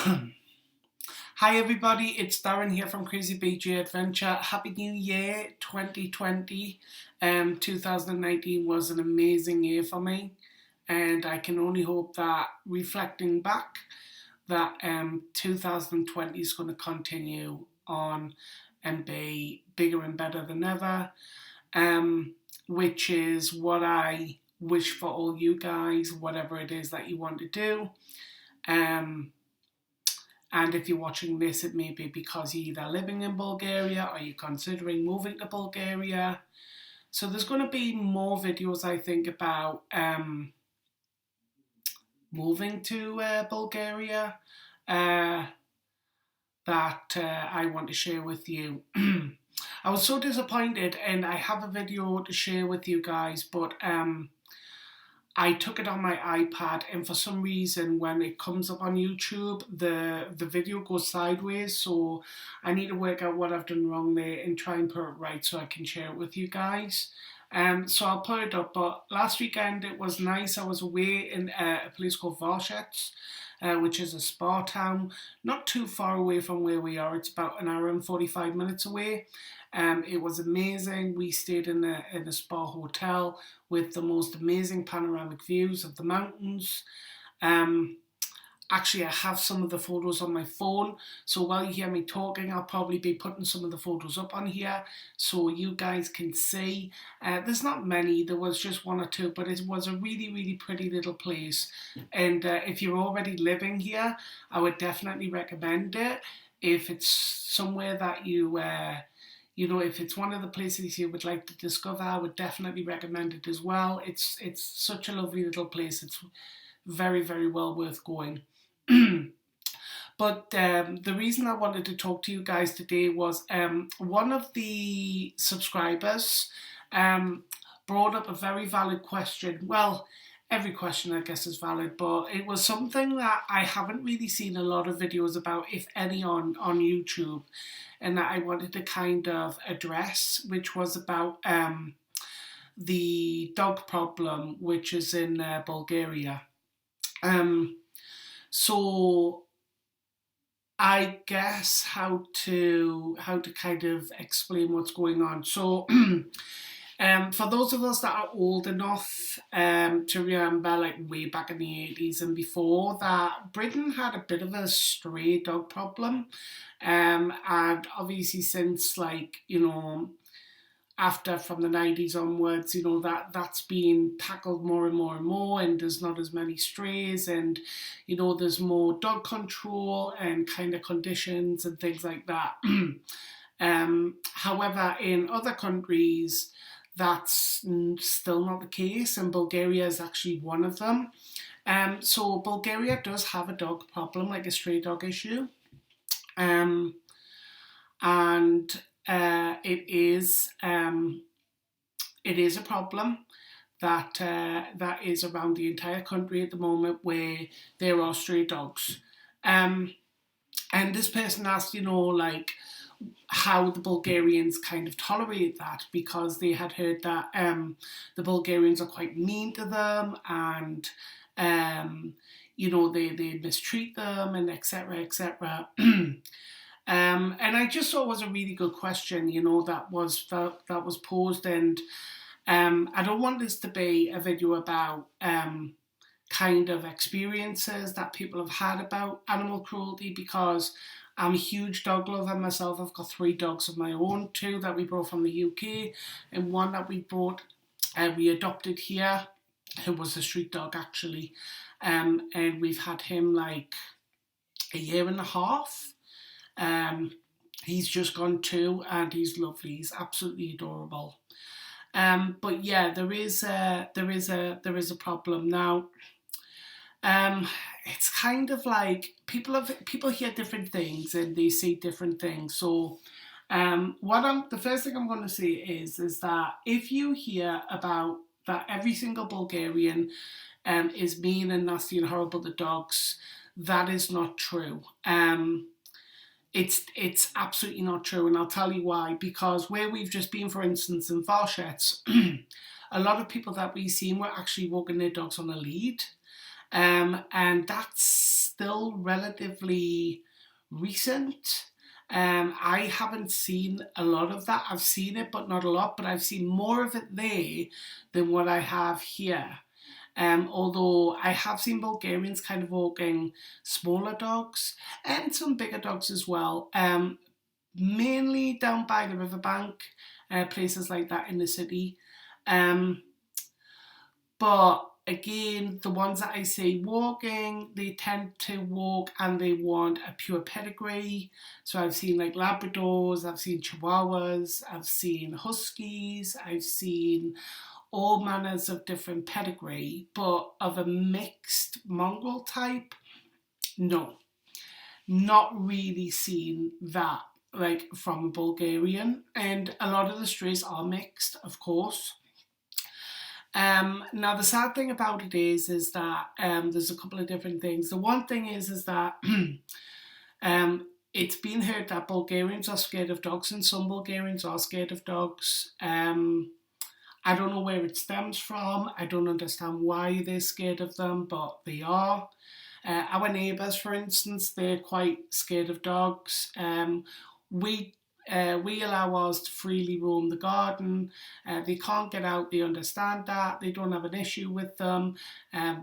Hi everybody, it's Darren here from Crazy BJ Adventure. Happy New Year 2020. 2019 was an amazing year for me, and I can only hope that reflecting back that 2020 is going to continue on and be bigger and better than ever, which is what I wish for all you guys, whatever it is that you want to do. And if you're watching this, it may be because you're either living in Bulgaria or you're considering moving to Bulgaria. So there's going to be more videos, I think, about moving to Bulgaria that I want to share with you. I was so disappointed, and I have a video to share with you guys, but I took it on my iPad, and for some reason when it comes up on YouTube, the video goes sideways, so I need to work out what I've done wrong there and try and put it right so I can share it with you guys. So I'll put it up, but last weekend it was nice. I was away in a place called Varshets, which is a spa town, not too far away from where we are. It's about an hour and 45 minutes away. It was amazing. We stayed in a spa hotel with the most amazing panoramic views of the mountains. Actually, I have some of the photos on my phone, so while you hear me talking, I'll probably be putting some of the photos up on here so you guys can see. There's not many, there was just one or two, but it was a really, really pretty little place. And if you're already living here, I would definitely recommend it. If it's somewhere that you if it's one of the places you would like to discover, I would definitely recommend it as well. It's such a lovely little place. It's very, very well worth going. But the reason I wanted to talk to you guys today was one of the subscribers brought up a very valid question. Well, every question I guess is valid, but it was something that I haven't really seen a lot of videos about, if any, on YouTube, and that I wanted to kind of address, which was about the dog problem, which is in Bulgaria. So I guess how to kind of explain what's going on. So for those of us that are old enough to remember, like way back in the 80s and before, that Britain had a bit of a stray dog problem. And obviously since, like, after from the 90s onwards, that's been tackled more and more and more, and there's not as many strays, and there's more dog control and kind of conditions and things like that. However, in other countries, that's still not the case, and Bulgaria is actually one of them. So Bulgaria does have a dog problem, like a stray dog issue. And it is a problem that is around the entire country at the moment, where there are stray dogs. And this person asked, like, how the Bulgarians kind of tolerate that, because they had heard that the Bulgarians are quite mean to them, and they mistreat them, and etc. etc. And I just thought it was a really good question, that was posed. And I don't want this to be a video about kind of experiences that people have had about animal cruelty, because I'm a huge dog lover myself. I've got 3 dogs of my own, 2 that we brought from the UK, and 1 that we adopted here, who was a street dog actually. And we've had him like a year and a half. He's just gone 2, and he's lovely. He's absolutely adorable. But yeah, there is a problem now. It's kind of like people hear different things and they see different things. So the first thing I'm going to say is that if you hear about that every single Bulgarian is mean and nasty and horrible to dogs, that is not true. It's absolutely not true, and I'll tell you why. Because where we've just been, for instance, in Varshets, a lot of people that we've seen were actually walking their dogs on a lead, and that's still relatively recent. I haven't seen a lot of that. I've seen it, but not a lot. But I've seen more of it there than what I have here. Although I have seen Bulgarians kind of walking smaller dogs and some bigger dogs as well. Mainly down by the riverbank, places like that in the city. Um, but again, the ones that I see walking, they tend to walk and they want a pure pedigree. So I've seen like Labradors, I've seen Chihuahuas, I've seen Huskies, I've seen all manners of different pedigree, but of a mixed mongrel type, no, not really seen that like from a Bulgarian. And a lot of the strays are mixed, of course. Now the sad thing about it is that there's a couple of different things. The one thing is that it's been heard that Bulgarians are scared of dogs, and some Bulgarians are scared of dogs. I don't know where it stems from. I don't understand why they're scared of them, but they are. Our neighbours, for instance, they're quite scared of dogs. We we allow ours to freely roam the garden. They can't get out. They understand that. They don't have an issue with them,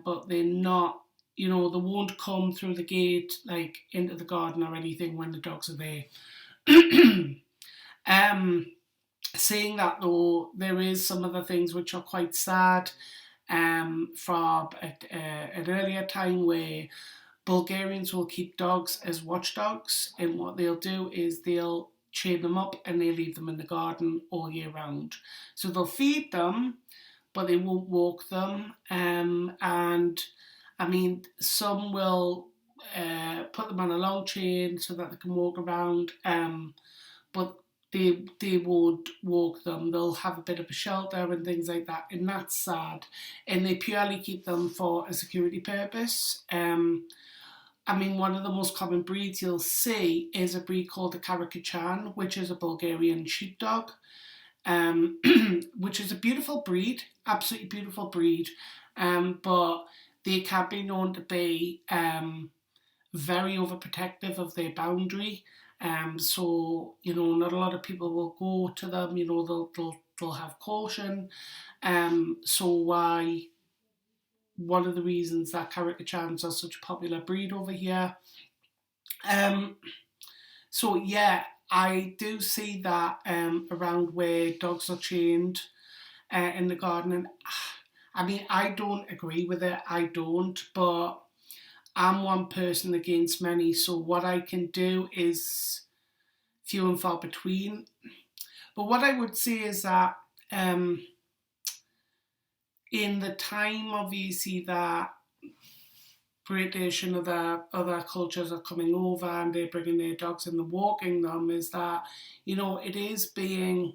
but they're not. You know, they won't come through the gate like into the garden or anything when the dogs are there. um, Saying that though, there is some other things which are quite sad from an earlier time where Bulgarians will keep dogs as watchdogs, and what they'll do is they'll chain them up and they leave them in the garden all year round. So they'll feed them, but they won't walk them. And I mean, some will put them on a long chain so that they can walk around. But they won't walk them. They'll have a bit of a shelter and things like that, and that's sad. And they purely keep them for a security purpose. I mean, one of the most common breeds you'll see is a breed called the Karakachan, which is a Bulgarian sheepdog, which is a beautiful breed, absolutely beautiful breed, but they can be known to be very overprotective of their boundary. So you know, not a lot of people will go to them. You know, they'll have caution. So why? One of the reasons that Karakachans are such a popular breed over here. So yeah, I do see that around where dogs are chained in the garden, and I mean, I don't agree with it. I don't, but I'm one person against many. So what I can do is few and far between. But what I would say is that in the time, obviously, that British and other cultures are coming over and they're bringing their dogs and they're walking them, is that, you know, it is being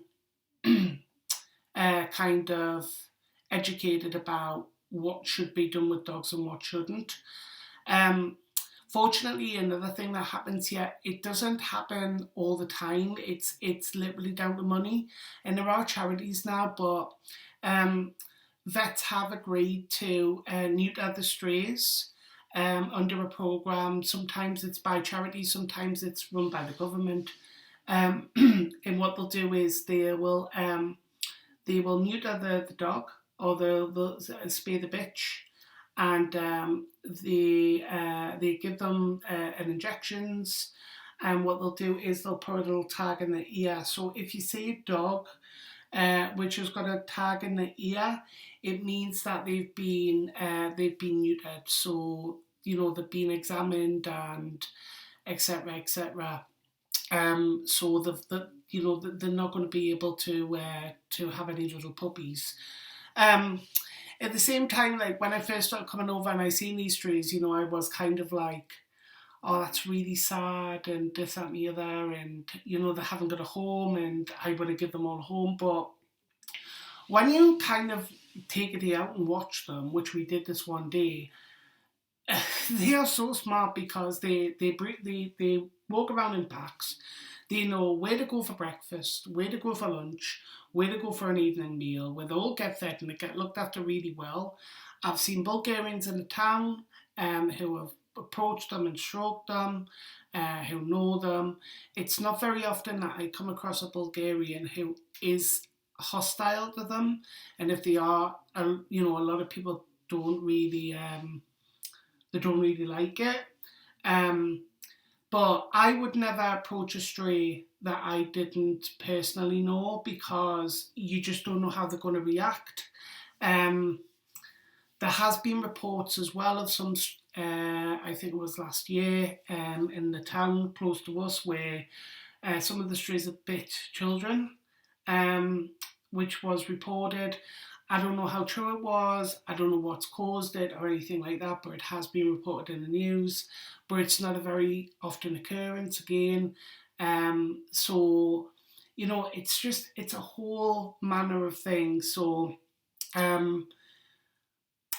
kind of educated about what should be done with dogs and what shouldn't. Fortunately, another thing that happens here, it doesn't happen all the time. It's literally down to money, and there are charities now, but vets have agreed to neuter the strays under a program. Sometimes it's by charity, sometimes it's run by the government. And what they'll do is they will neuter the dog, or they'll spay the bitch, and they give them injections. And what they'll do is they'll put a little tag in the ear. So if you see a dog which has got a tag in the ear, it means that they've been neutered. So you know, they've been examined and etc. etc. So you know, they're not going to be able to have any little puppies. At the same time, like when I first started coming over and I seen these strays, you know, I was kind of like, oh, that's really sad, and this, that, and the other, and you know, they haven't got a home, and I want to give them all a home. But when you kind of take a day out and watch them, which we did this one day, they are so smart because they walk around in packs. They know where to go for breakfast, where to go for lunch, where to go for an evening meal, where they all get fed and they get looked after really well. I've seen Bulgarians in the town who have approach them and stroke them, who know them. It's not very often that I come across a Bulgarian who is hostile to them, and if they are, you know, a lot of people don't really, they don't really like it. Um, but I would never approach a stray that I didn't personally know, because you just don't know how they're going to react. Um, there has been reports as well of some, I think it was last year, in the town close to us, where some of the strays have bit children, um, which was reported. I don't know how true it was. I don't know what's caused it or anything like that, but it has been reported in the news. But it's not a very often occurrence again. So, you know, it's a whole manner of things. So, um,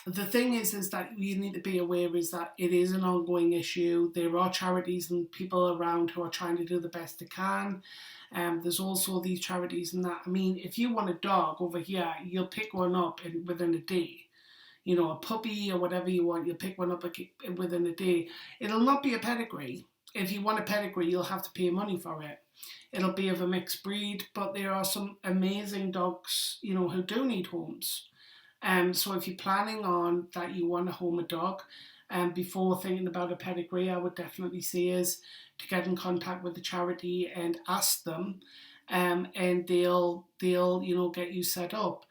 the thing is that you need to be aware is that it is an ongoing issue. There are charities and people around who are trying to do the best they can. There's also these charities and that. I mean, if you want a dog over here, you'll pick one up within a day. You know, a puppy or whatever you want, you'll pick one up within a day. It'll not be a pedigree. If you want a pedigree, you'll have to pay money for it. It'll be of a mixed breed, but there are some amazing dogs, you know, who do need homes. So if you're planning on that you want to home a dog, before thinking about a pedigree, I would definitely say is to get in contact with the charity and ask them, and they'll you know get you set up,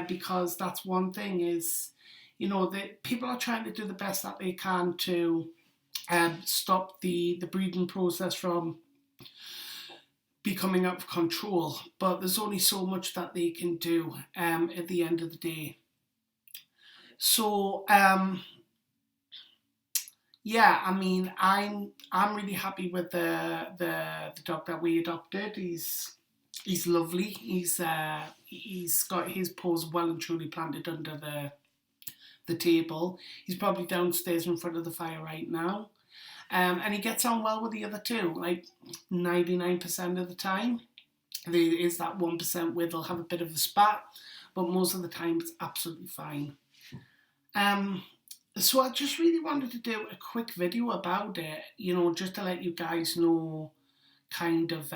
because that's one thing is, you know, that people are trying to do the best that they can to stop the breeding process from becoming out of control, but there's only so much that they can do at the end of the day. So yeah, I mean, I'm really happy with the dog that we adopted. He's lovely. He's got his paws well and truly planted under the table. He's probably downstairs in front of the fire right now. And he gets on well with the other two, like 99% of the time. There is that 1% where they'll have a bit of a spat, but most of the time it's absolutely fine. So I just really wanted to do a quick video about it, you know, just to let you guys know kind of,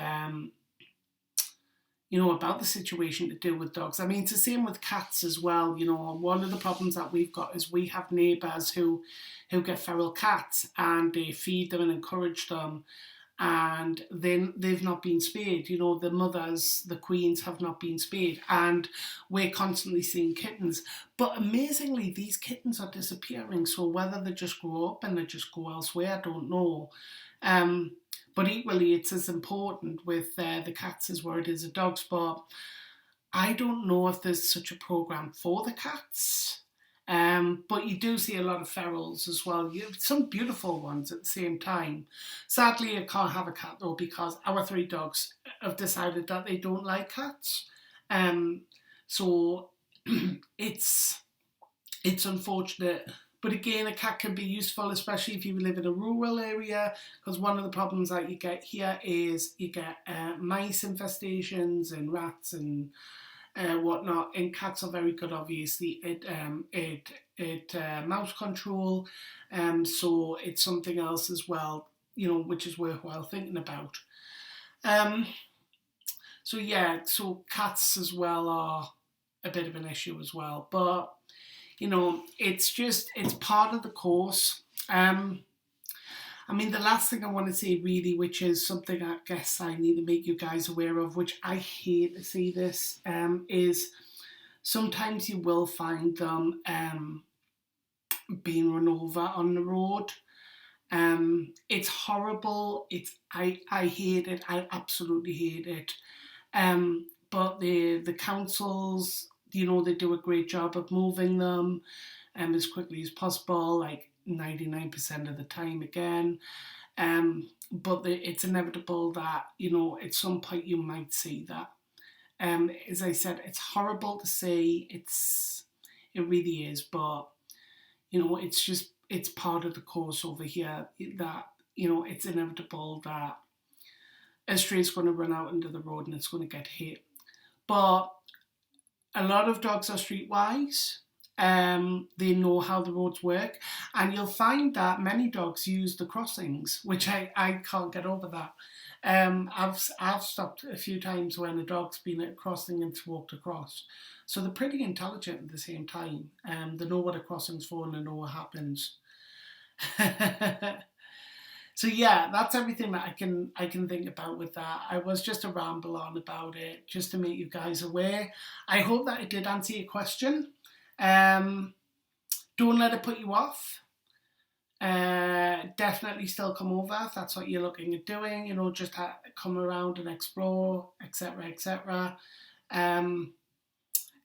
you know, about the situation to do with dogs. I mean, it's the same with cats as well. You know, one of the problems that we've got is we have neighbours who get feral cats and they feed them and encourage them, and then they've not been spayed. You know, the mothers, the queens have not been spayed, and we're constantly seeing kittens. But amazingly, these kittens are disappearing. So whether they just grow up and they just go elsewhere, I don't know. But equally, it's as important with the cats as where it is the dogs. But I don't know if there's such a program for the cats. But you do see a lot of ferals as well. You have some beautiful ones at the same time. Sadly, I can't have a cat though because our three dogs have decided that they don't like cats. So it's unfortunate. But again, a cat can be useful, especially if you live in a rural area, because one of the problems that you get here is you get mice infestations and rats and whatnot. And cats are very good, obviously, at mouse control. So it's something else as well, you know, which is worthwhile thinking about. So yeah, so cats as well are a bit of an issue as well, but you know, it's part of the course. I mean, the last thing I want to say really, which is something I guess I need to make you guys aware of, which I hate to see this, is sometimes you will find them being run over on the road. It's horrible. I hate it. I absolutely hate it. But the councils, you know, they do a great job of moving them as quickly as possible, like 99% of the time again. But it's inevitable that, you know, at some point you might see that. As I said, it's horrible to say. It really is, but you know, it's part of the course over here that, you know, it's inevitable that a stray's going to run out into the road and it's going to get hit. But a lot of dogs are streetwise. they know how the roads work, and you'll find that many dogs use the crossings, which I can't get over that. I've stopped a few times when a dog's been at a crossing and it's walked across. So they're pretty intelligent at the same time. They know what a crossing's for and they know what happens. So yeah, that's everything that I can think about with that. I was just a ramble on about it, just to make you guys aware. I hope that it did answer your question. Um, don't let it put you off. Definitely still come over if that's what you're looking at doing. Just come around and explore, etc., etc. Um,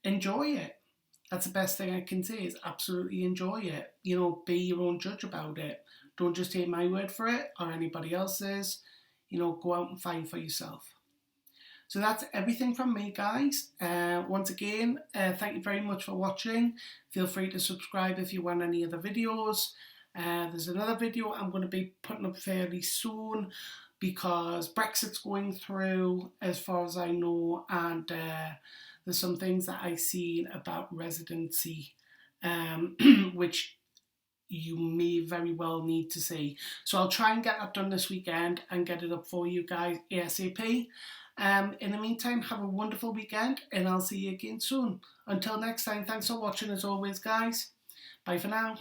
enjoy it. That's the best thing I can say is absolutely enjoy it. Be your own judge about it. Don't just take my word for it or anybody else's. Go out and find for yourself. So that's everything from me, guys. Once again, thank you very much for watching. Feel free to subscribe if you want any other videos. There's another video I'm going to be putting up fairly soon because Brexit's going through, as far as I know, and there's some things that I see about residency, which you may very well need to see. So I'll try and get that done this weekend and get it up for you guys ASAP. In the meantime, have a wonderful weekend and I'll see you again soon. Until next time, thanks for watching as always, guys. Bye for now.